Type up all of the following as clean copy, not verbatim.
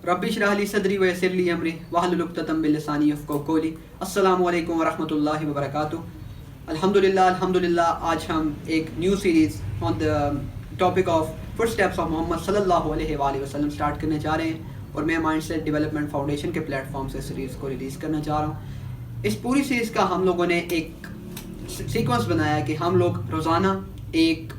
رب اشرح لی صدری ویسر لی امری واحلل عقدۃ من لسانی یفقہوا قولی۔ السلام علیکم ورحمۃ اللہ وبرکاتہ۔ الحمدللہ آج ہم ایک new series on the topic of footsteps of Muhammad صلی اللہ علیہ وآلہ وسلم اسٹارٹ کرنے جا رہے ہیں، اور میں مائنڈ سیٹ ڈیولپمنٹ فاؤنڈیشن کے پلیٹ فارم سے سیریز کو ریلیز کرنا چاہ رہا ہوں۔ اس پوری سیریز کا ہم لوگوں نے ایک سیکوینس بنایا کہ ہم لوگ روزانہ ایک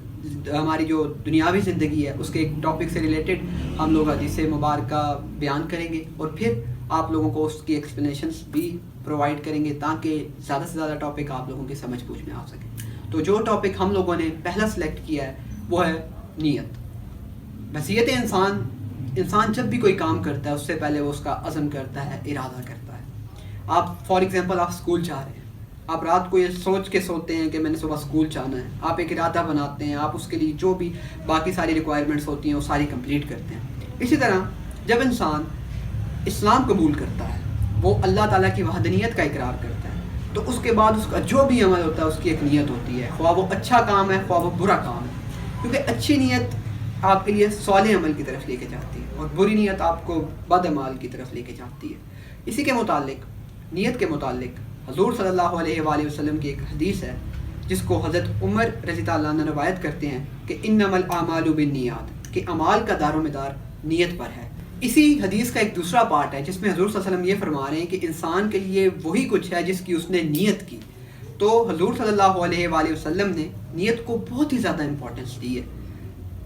ہماری جو دنیاوی زندگی ہے اس کے ایک ٹاپک سے ریلیٹڈ ہم لوگ حدیث مبارکہ بیان کریں گے، اور پھر آپ لوگوں کو اس کی ایکسپلینیشنس بھی پرووائڈ کریں گے تاکہ زیادہ سے زیادہ ٹاپک آپ لوگوں کی سمجھ بوجھ میں آ سکے۔ تو جو ٹاپک ہم لوگوں نے پہلا سلیکٹ کیا ہے وہ ہے نیت۔ بصیرت انسان جب بھی کوئی کام کرتا ہے اس سے پہلے وہ اس کا عزم کرتا ہے، ارادہ کرتا ہے۔ آپ فار ایگزامپل آپ اسکول جا رہے ہیں، آپ رات کو یہ سوچ کے سوتے ہیں کہ میں نے صبح اسکول جانا ہے، آپ ایک ارادہ بناتے ہیں، آپ اس کے لیے جو بھی باقی ساری ریکوائرمنٹس ہوتی ہیں وہ ساری کمپلیٹ کرتے ہیں۔ اسی طرح جب انسان اسلام قبول کرتا ہے، وہ اللہ تعالیٰ کی وحدانیت کا اقرار کرتا ہے، تو اس کے بعد اس کا جو بھی عمل ہوتا ہے اس کی ایک نیت ہوتی ہے، خواہ وہ اچھا کام ہے خواہ وہ برا کام ہے، کیونکہ اچھی نیت آپ کے لیے صالح عمل کی طرف لے کے جاتی ہے اور بری نیت آپ کو بد اعمال کی طرف لے کے جاتی ہے۔ اسی کے متعلق نیت کے متعلق حضور صلی اللہ علیہ وآلہ وسلم کی ایک حدیث ہے جس کو حضرت عمر رضی اللہ عنہ روایت کرتے ہیں کہ انما الاعمال بالنیات، کہ اعمال کا دار و مدار نیت پر ہے۔ اسی حدیث کا ایک دوسرا پارٹ ہے جس میں حضور صلی اللہ علیہ وسلم یہ فرما رہے ہیں کہ انسان کے لیے وہی کچھ ہے جس کی اس نے نیت کی۔ تو حضور صلی اللہ علیہ وآلہ وسلم نے نیت کو بہت ہی زیادہ امپورٹنس دی ہے۔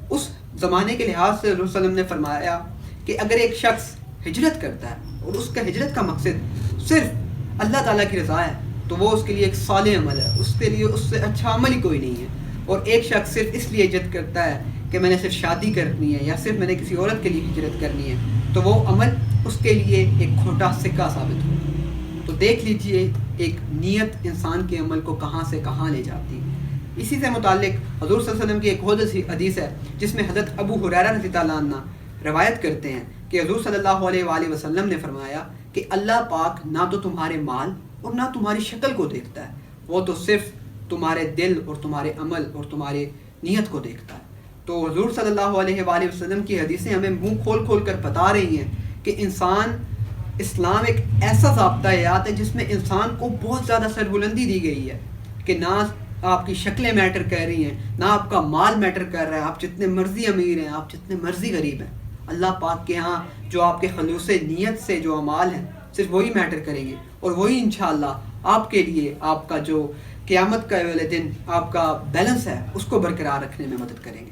اس زمانے کے لحاظ سے حضور صلی اللہ علیہ وسلم نے فرمایا کہ اگر ایک شخص ہجرت کرتا ہے اور اس کا ہجرت کا مقصد صرف اللہ تعالیٰ کی رضا ہے تو وہ اس کے لیے ایک صالح عمل ہے، اس کے لیے اس سے اچھا عمل ہی کوئی نہیں ہے۔ اور ایک شخص صرف اس لیے ہجرت کرتا ہے کہ میں نے صرف شادی کرنی ہے یا صرف میں نے کسی عورت کے لیے ہجرت کرنی ہے، تو وہ عمل اس کے لیے ایک کھوٹا سکہ ثابت ہو۔ تو دیکھ لیجئے ایک نیت انسان کے عمل کو کہاں سے کہاں لے جاتی ہے۔ اسی سے متعلق حضور صلی اللہ علیہ وسلم کی ایک اور حدیث ہے جس میں حضرت ابو ہریرہ رضی اللہ عنہ روایت کرتے ہیں کہ حضور صلی اللہ علیہ وآلہ وسلم نے فرمایا کہ اللہ پاک نہ تو تمہارے مال اور نہ تمہاری شکل کو دیکھتا ہے، وہ تو صرف تمہارے دل اور تمہارے عمل اور تمہارے نیت کو دیکھتا ہے۔ تو حضور صلی اللہ علیہ وآلہ وسلم کی حدیثیں ہمیں منہ کھول کھول کر بتا رہی ہیں کہ اسلام ایک ایسا ضابطہ حیات ہے جس میں انسان کو بہت زیادہ سربلندی دی گئی ہے کہ نہ آپ کی شکلیں میٹر کر رہی ہیں، نہ آپ کا مال میٹر کر رہا ہے، آپ جتنے مرضی امیر ہیں، آپ جتنے مرضی غریب ہیں، اللہ پاک کے ہاں جو آپ کے خلوص نیت سے جو اعمال ہیں صرف وہی میٹر کریں گے، اور وہی انشاءاللہ آپ کے لیے آپ کا جو قیامت کا والے دن آپ کا بیلنس ہے اس کو برقرار رکھنے میں مدد کریں گے۔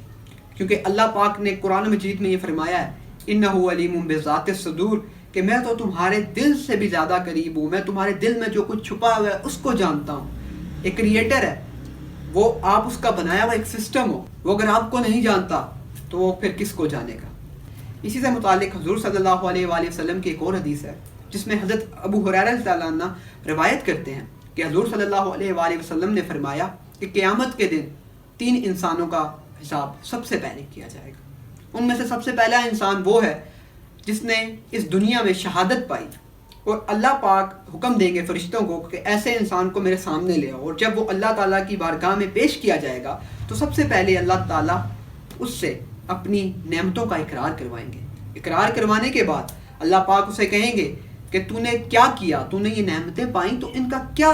کیونکہ اللہ پاک نے قرآن مجید میں یہ فرمایا ہے انہ علیم بذات الصدور، کہ میں تو تمہارے دل سے بھی زیادہ قریب ہوں، میں تمہارے دل میں جو کچھ چھپا ہوا ہے اس کو جانتا ہوں۔ ایک کریٹر ہے، وہ آپ اس کا بنایا ہوا ایک سسٹم ہو، وہ اگر آپ کو نہیں جانتا تو وہ پھر کس کو جانے گا۔ اسی سے متعلق حضور صلی اللہ علیہ وآلہ وسلم کی ایک اور حدیث ہے جس میں حضرت ابو ہریرہ رضی اللہ عنہ روایت کرتے ہیں کہ حضور صلی اللہ علیہ وآلہ وسلم نے فرمایا کہ قیامت کے دن 3 انسانوں کا حساب سب سے پہلے کیا جائے گا۔ ان میں سے سب سے پہلا انسان وہ ہے جس نے اس دنیا میں شہادت پائی، اور اللہ پاک حکم دیں گے فرشتوں کو کہ ایسے انسان کو میرے سامنے لے آؤ، اور جب وہ اللہ تعالیٰ کی بارگاہ میں پیش کیا جائے گا تو سب سے پہلے اللہ تعالیٰ اس سے اپنی نعمتوں کا اقرار کروائیں گے۔ اقرار کروانے کے بعد اللہ پاک اسے کہیں گے کہ تو نے کیا کیا، تو نے یہ نعمتیں پائیں تو ان کا کیا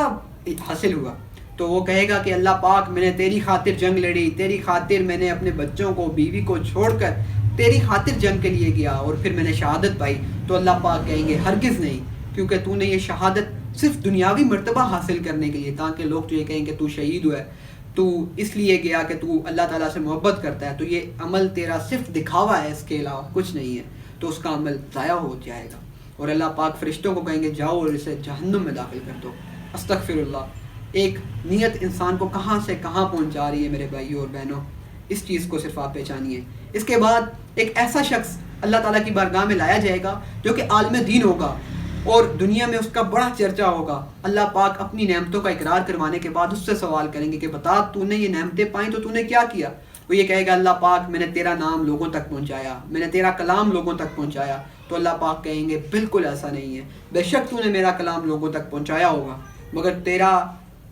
حاصل ہوا؟ تو وہ کہے گا کہ اللہ پاک میں نے تیری خاطر جنگ لڑی، تیری خاطر میں نے اپنے بچوں کو بیوی کو چھوڑ کر تیری خاطر جنگ کے لیے گیا اور پھر میں نے شہادت پائی۔ تو اللہ پاک کہیں گے ہرگز نہیں، کیونکہ تو نے یہ شہادت صرف دنیاوی مرتبہ حاصل کرنے کے لیے، تاکہ لوگ تجھے کہیں کہ تو شہید ہوا ہے، تو اس لیے گیا کہ تو اللہ تعالیٰ سے محبت کرتا ہے، تو یہ عمل تیرا صرف دکھاوا ہے، اس کے علاوہ کچھ نہیں ہے، تو اس کا عمل ضائع ہو جائے گا۔ اور اللہ پاک فرشتوں کو کہیں گے جاؤ اور اسے جہنم میں داخل کر دو۔ استغفر اللہ۔ ایک نیت انسان کو کہاں سے کہاں پہنچا رہی ہے میرے بھائیوں اور بہنوں، اس چیز کو صرف آپ پہچانیے۔ اس کے بعد ایک ایسا شخص اللہ تعالیٰ کی بارگاہ میں لایا جائے گا جو کہ عالم دین ہوگا اور دنیا میں اس کا بڑا چرچا ہوگا۔ اللہ پاک اپنی نعمتوں کا اقرار کروانے کے بعد اس سے سوال کریں گے کہ بتا تو نے یہ نعمتیں پائیں تو نے کیا کیا؟ وہ یہ کہے گا اللہ پاک میں نے تیرا نام لوگوں تک پہنچایا، میں نے تیرا کلام لوگوں تک پہنچایا۔ تو اللہ پاک کہیں گے بالکل ایسا نہیں ہے، بے شک تو نے میرا کلام لوگوں تک پہنچایا ہوگا، مگر تیرا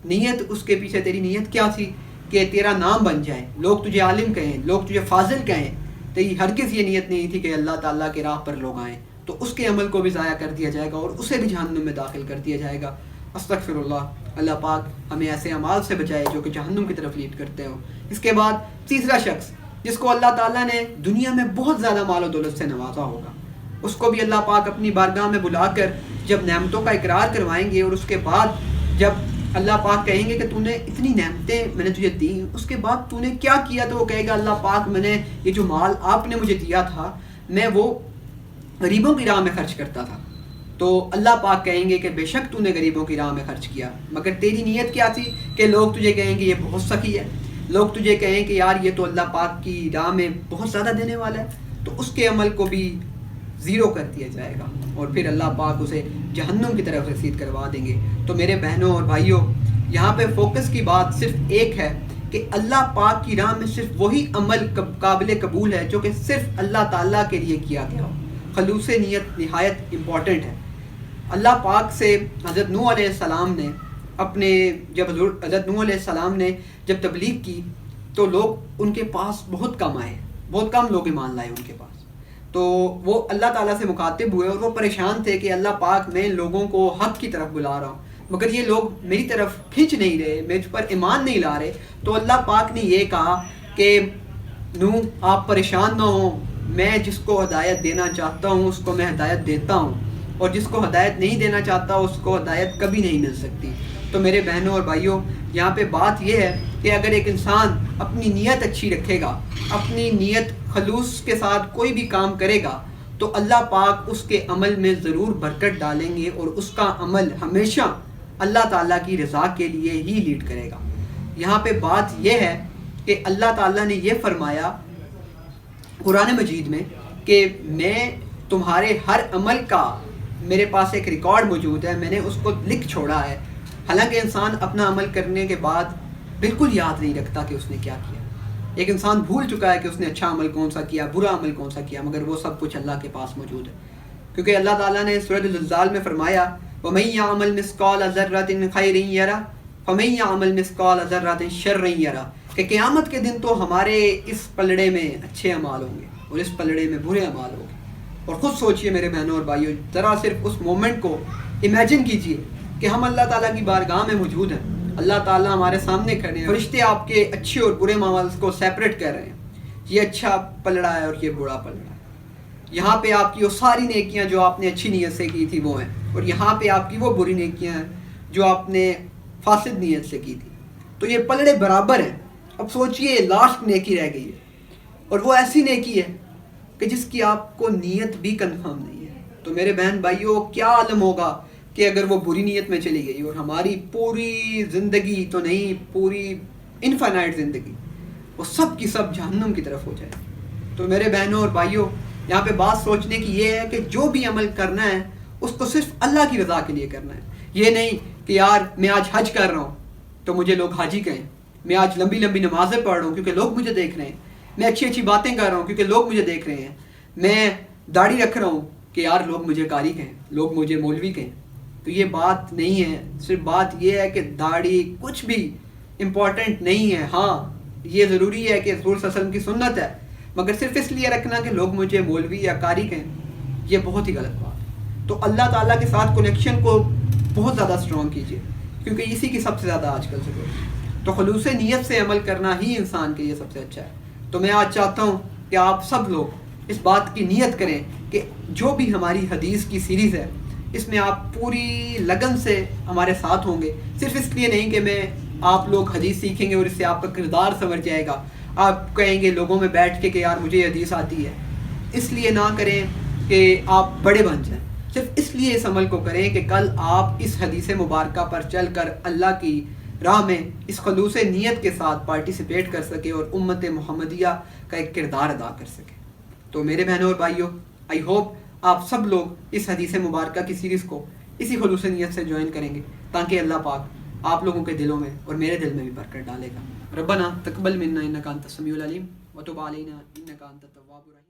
نیت، اس کے پیچھے تیری نیت کیا تھی کہ تیرا نام بن جائے، لوگ تجھے عالم کہیں، لوگ تجھے فاضل کہیں، تیری ہرگز یہ نیت نہیں تھی کہ اللہ تعالیٰ کی راہ پر لوگ آئیں۔ تو اس کے عمل کو بھی ضائع کر دیا جائے گا اور اسے بھی جہنم میں داخل کر دیا جائے گا. استغفر اللہ. اللہ پاک ہمیں ایسے اعمال سے بچائے جو کہ جہنم کی طرف لیڈ کرتے ہوں. اس کے بعد تیسرا شخص جس کو اللہ تعالیٰ نے دنیا میں بہت زیادہ مال و دولت سے نوازا ہوگا, اس کو بھی اللہ پاک اپنی بارگاہ میں بلا کر جب نعمتوں کا اقرار کروائیں گے اور اس کے بعد جب اللہ پاک کہیں گے کہ تو نے اتنی نعمتیں میں نے تجھے دی, اس کے بعد تو نے کیا کیا, تو وہ کہے گا اللہ پاک میں نے یہ جو مال آپ نے مجھے دیا تھا میں وہ غریبوں کی راہ میں خرچ کرتا تھا. تو اللہ پاک کہیں گے کہ بے شک تو نے غریبوں کی راہ میں خرچ کیا, مگر تیری نیت کیا تھی کہ لوگ تجھے کہیں گے یہ بہت سخی ہے, لوگ تجھے کہیں کہ یار یہ تو اللہ پاک کی راہ میں بہت زیادہ دینے والا ہے, تو اس کے عمل کو بھی زیرو کر دیا جائے گا اور پھر اللہ پاک اسے جہنم کی طرف رسید کروا دیں گے. تو میرے بہنوں اور بھائیوں, یہاں پہ فوکس کی بات صرف ایک ہے کہ اللہ پاک کی راہ میں صرف وہی عمل قابل قبول ہے جو کہ صرف اللہ تعالیٰ کے لیے کیا گیا ہو. خلوص نیت نہایت امپورٹنٹ ہے. اللہ پاک سے حضرت نوح علیہ السلام نے حضرت نوح علیہ السلام نے جب تبلیغ کی تو لوگ ان کے پاس بہت کم آئے, بہت کم لوگ ایمان لائے ان کے پاس. تو وہ اللہ تعالیٰ سے مخاطب ہوئے اور وہ پریشان تھے کہ اللہ پاک میں لوگوں کو حق کی طرف بلا رہا ہوں مگر یہ لوگ میری طرف کھنچ نہیں رہے, میرے پر ایمان نہیں لا رہے. تو اللہ پاک نے یہ کہا کہ نوح آپ پریشان نہ ہوں, میں جس کو ہدایت دینا چاہتا ہوں اس کو میں ہدایت دیتا ہوں, اور جس کو ہدایت نہیں دینا چاہتا اس کو ہدایت کبھی نہیں مل سکتی. تو میرے بہنوں اور بھائیوں, یہاں پہ بات یہ ہے کہ اگر ایک انسان اپنی نیت اچھی رکھے گا, اپنی نیت خلوص کے ساتھ کوئی بھی کام کرے گا, تو اللہ پاک اس کے عمل میں ضرور برکت ڈالیں گے اور اس کا عمل ہمیشہ اللہ تعالیٰ کی رضا کے لیے ہی لیڈ کرے گا. یہاں پہ بات یہ ہے کہ اللہ تعالیٰ نے یہ فرمایا قرآن مجید میں کہ میں تمہارے ہر عمل کا میرے پاس ایک ریکارڈ موجود ہے, میں نے اس کو لکھ چھوڑا ہے. حالانکہ انسان اپنا عمل کرنے کے بعد بالکل یاد نہیں رکھتا کہ اس نے کیا کیا. ایک انسان بھول چکا ہے کہ اس نے اچھا عمل کون سا کیا, برا عمل کون سا کیا, مگر وہ سب کچھ اللہ کے پاس موجود ہے. کیونکہ اللہ تعالیٰ نے سورۃ الزلزال میں فرمایا وَمَن يَعْمَلْ مِثْقَالَ ذَرَّةٍ خَيْرٍ يَرَهُ فَمَن يَعْمَلْ مِثْقَالَ ذَرَّةٍ شَرًّا يَرَهُ, کہ قیامت کے دن تو ہمارے اس پلڑے میں اچھے اعمال ہوں گے اور اس پلڑے میں برے اعمال ہوں گے. اور خود سوچئے میرے بہنوں اور بھائیوں, ذرا صرف اس مومنٹ کو امیجن کیجئے کہ ہم اللہ تعالیٰ کی بارگاہ میں موجود ہیں, اللہ تعالیٰ ہمارے سامنے کھڑے ہیں, فرشتے آپ کے اچھے اور برے اعمال کو سیپریٹ کر رہے ہیں, یہ اچھا پلڑا ہے اور یہ برا پلڑا ہے. یہاں پہ آپ کی وہ ساری نیکیاں جو آپ نے اچھی نیت سے کی تھی وہ ہیں, اور یہاں پہ آپ کی وہ بری نیکیاں ہیں جو آپ نے فاسد نیت سے کی تھی. تو یہ پلڑے برابر ہیں. اب سوچئے لاسٹ نیکی رہ گئی ہے, اور وہ ایسی نیکی ہے کہ جس کی آپ کو نیت بھی کنفرم نہیں ہے. تو میرے بہن بھائیوں, کیا عالم ہوگا کہ اگر وہ بری نیت میں چلی گئی اور ہماری پوری زندگی تو نہیں, پوری انفائنائٹ زندگی وہ سب کی سب جہنم کی طرف ہو جائے. تو میرے بہنوں اور بھائیوں, یہاں پہ بات سوچنے کی یہ ہے کہ جو بھی عمل کرنا ہے اس کو صرف اللہ کی رضا کے لیے کرنا ہے. یہ نہیں کہ یار میں آج حج کر رہا ہوں تو مجھے لوگ حاجی کہیں, میں آج لمبی لمبی نمازیں پڑھ رہا ہوں کیونکہ لوگ مجھے دیکھ رہے ہیں, میں اچھی اچھی باتیں کر رہا ہوں کیونکہ لوگ مجھے دیکھ رہے ہیں, میں داڑھی رکھ رہا ہوں کہ یار لوگ مجھے قاری کہیں, لوگ مجھے مولوی کہیں. تو یہ بات نہیں ہے. صرف بات یہ ہے کہ داڑھی کچھ بھی امپورٹنٹ نہیں ہے. ہاں یہ ضروری ہے کہ رسول صلی اللہ علیہ وسلم کی سنت ہے, مگر صرف اس لیے رکھنا کہ لوگ مجھے مولوی یا قاری کہیں, یہ بہت ہی غلط بات ہے. تو اللہ تعالیٰ کے ساتھ کنیکشن کو بہت زیادہ اسٹرانگ کیجیے, کیونکہ اسی کی سب سے زیادہ آج کل ضرورت ہے. تو خلوص نیت سے عمل کرنا ہی انسان کے لیے سب سے اچھا ہے. تو میں آج چاہتا ہوں کہ آپ سب لوگ اس بات کی نیت کریں کہ جو بھی ہماری حدیث کی سیریز ہے اس میں آپ پوری لگن سے ہمارے ساتھ ہوں گے. صرف اس لیے نہیں کہ میں آپ لوگ حدیث سیکھیں گے اور اس سے آپ کا کردار سنور جائے گا, آپ کہیں گے لوگوں میں بیٹھ کے کہ یار مجھے یہ حدیث آتی ہے. اس لیے نہ کریں کہ آپ بڑے بن جائیں, صرف اس لیے اس عمل کو کریں کہ کل آپ اس حدیث مبارکہ پر چل کر اللہ کی راہ میں اس خلوص نیت کے ساتھ پارٹیسپیٹ کر سکے اور امت محمدیہ کا ایک کردار ادا کر سکے. تو میرے بہنوں اور بھائیوں, آئی ہوپ آپ سب لوگ اس حدیث مبارکہ کی سیریز کو اسی خلوص نیت سے جوائن کریں گے تاکہ اللہ پاک آپ لوگوں کے دلوں میں اور میرے دل میں بھی برکت ڈالے گا. ربنا تقبل منا انک انت السمیع العلیم وتب علینا انک انت التواب الرحیم.